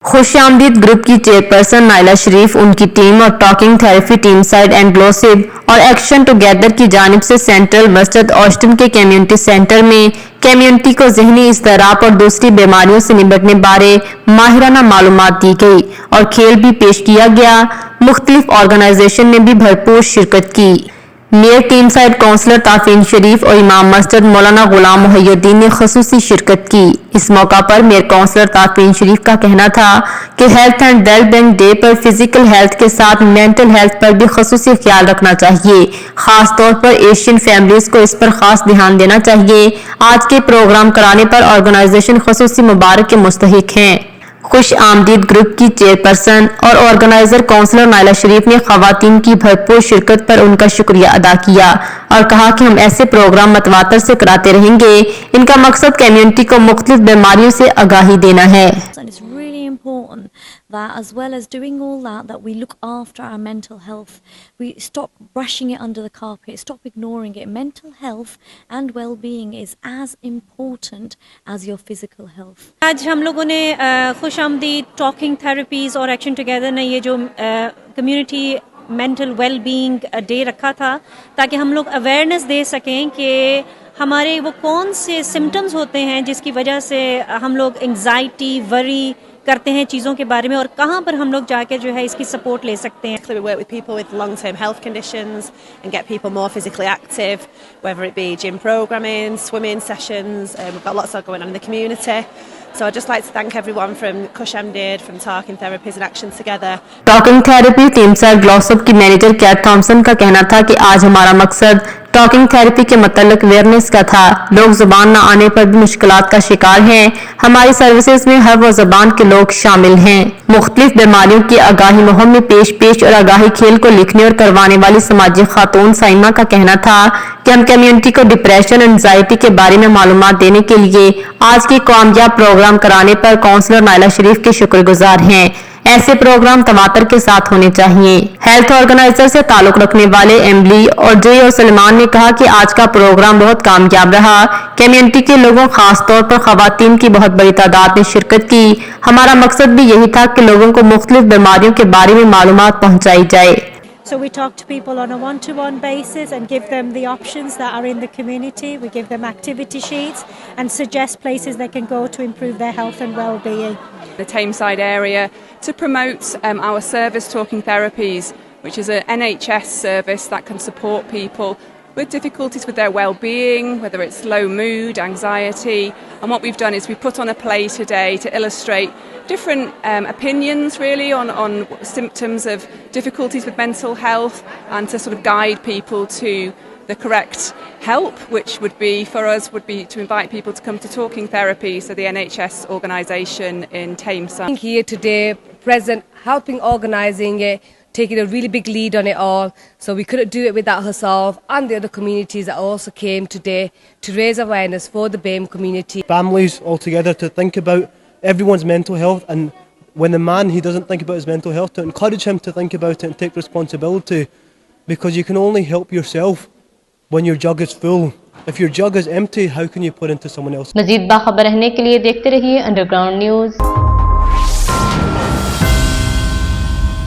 खुश आमदीद ग्रुप की चेयरपर्सन नाइला शरीफ, उनकी टीम और talking therapy Tameside and Glossop और एक्शन टुगेदर की जानिब से सेंट्रल मस्जिद ऑस्टिन के कम्युनिटी सेंटर में कम्युनिटी को ज़हनी इज़्तराब और दूसरी बीमारियों से निबटने बारे माहिराना मालूमात दी गई और खेल भी पेश किया गया। मुख्तलिफ ऑर्गेनाइजेशन ने भी भरपूर शिरकत की। मेयर टीम साइड काउंसलर ताफीन शरीफ और इमाम मस्जिद मौलाना गुलाम मुहय्यद्दीन ने खसूसी शिरकत की। इस मौका पर मेयर काउंसलर ताफीन शरीफ का कहना था कि हेल्थ एंड वेलबींग डे पर फिजिकल हेल्थ के साथ मेंटल हेल्थ पर भी खसूसी ख्याल रखना चाहिए। खास तौर पर एशियन फैमिलीज को इस पर खास ध्यान देना चाहिए। आज के प्रोग्राम कराने पर ऑर्गेनाइजेशन खसूसी मुबारक के मुस्तहिक हैं। खुश आमदीद ग्रुप की चेयरपर्सन और ऑर्गेनाइजर काउंसलर नाइला शरीफ ने खवातीन की भरपूर शिरकत पर उनका शुक्रिया अदा किया और कहा कि हम ऐसे प्रोग्राम मतवातर से कराते रहेंगे। इनका मकसद कम्युनिटी को मुख्तलिफ बीमारियों से आगाही देना है। Important that as well as doing all that we look after our mental health. We stop brushing it under the carpet, stop ignoring it. Mental health and well-being is as important as your physical health. आज हम लोगों ने खुश आमदीद talking therapies और Action together ने ये जो कम्युनिटी मेंटल वेल-बीइंग डे रखा था ताकि हम लोग अवेयरनेस दे सकें कि हमारे वो कौन से सिम्टम्स होते हैं जिसकी वजह से हम लोग एंजाइटी वरी करते हैं चीज़ों के बारे में और कहाँ पर हम लोग जाके जो है इसकी सपोर्ट ले सकते हैं। We work with people with long-term health conditions and get people more physically active, whether it be gym programming, swimming sessions. We've got lots of going on in the community. So I'd just like to thank everyone from Kush Amdid, from Talking Therapies and Action Together. Talking therapy Tameside Glossop की manager cat Thompson का कहना था कि आज हमारा मकसद talking therapy के मतलब अवेयरनेस का था। लोग जुबान न आने पर भी मुश्किलात का शिकार हैं। हमारी सर्विसेज में हर वो जुबान के लोग शामिल हैं। मुख्तलिफ बीमारियों की आगाही मुहिम में पेश और आगाही खेल को लिखने और करवाने वाली समाजी खातून साइमा का कहना था कि हम कम्युनिटी को डिप्रेशन एंजाइटी के बारे में मालूमात देने के लिए आज के कामयाब प्रोग्राम कराने पर काउंसलर नाइला शरीफ के शुक्रगुजार हैं। ऐसे प्रोग्राम तवातर के साथ होने चाहिए। हेल्थ ऑर्गेनाइजर से ताल्लुक रखने वाले एम्बली और जय और सलमान ने कहा कि आज का प्रोग्राम बहुत कामयाब रहा। कम्युनिटी के लोगों खास तौर पर खवातीन की बहुत बड़ी तादाद ने शिरकत की। हमारा मकसद भी यही था कि लोगों को मुख्तलिफ बीमारियों के बारे में मालूमात पहुंचाई जाए। So we talk to people on a one-to-one basis and give them the options that are in the community. We give them activity sheets and suggest places they can go to improve their health and well-being. The Tameside area to promote our service Talking Therapies, which is an NHS service that can support people with difficulties with their well-being, whether it's low mood, anxiety. And what we've done is we've put on a play today to illustrate different opinions really on symptoms of difficulties with mental health and to sort of guide people to the correct help, which would be for us would be to invite people to come to Talking Therapy, so the NHS organisation in Tameside. Here today, present, helping organising it, taking a really big lead on it all. So we couldn't do it without herself and the other communities that also came today to raise awareness for the BAME community. Families all together to think about everyone's mental health, and when the man he doesn't think about his mental health, to encourage him to think about it and take responsibility, because you can only help yourself when your jug is full. If your jug is empty, how can you put into someone else? मज़ीद बाखबर रहने के लिए देखते रहिए underground news.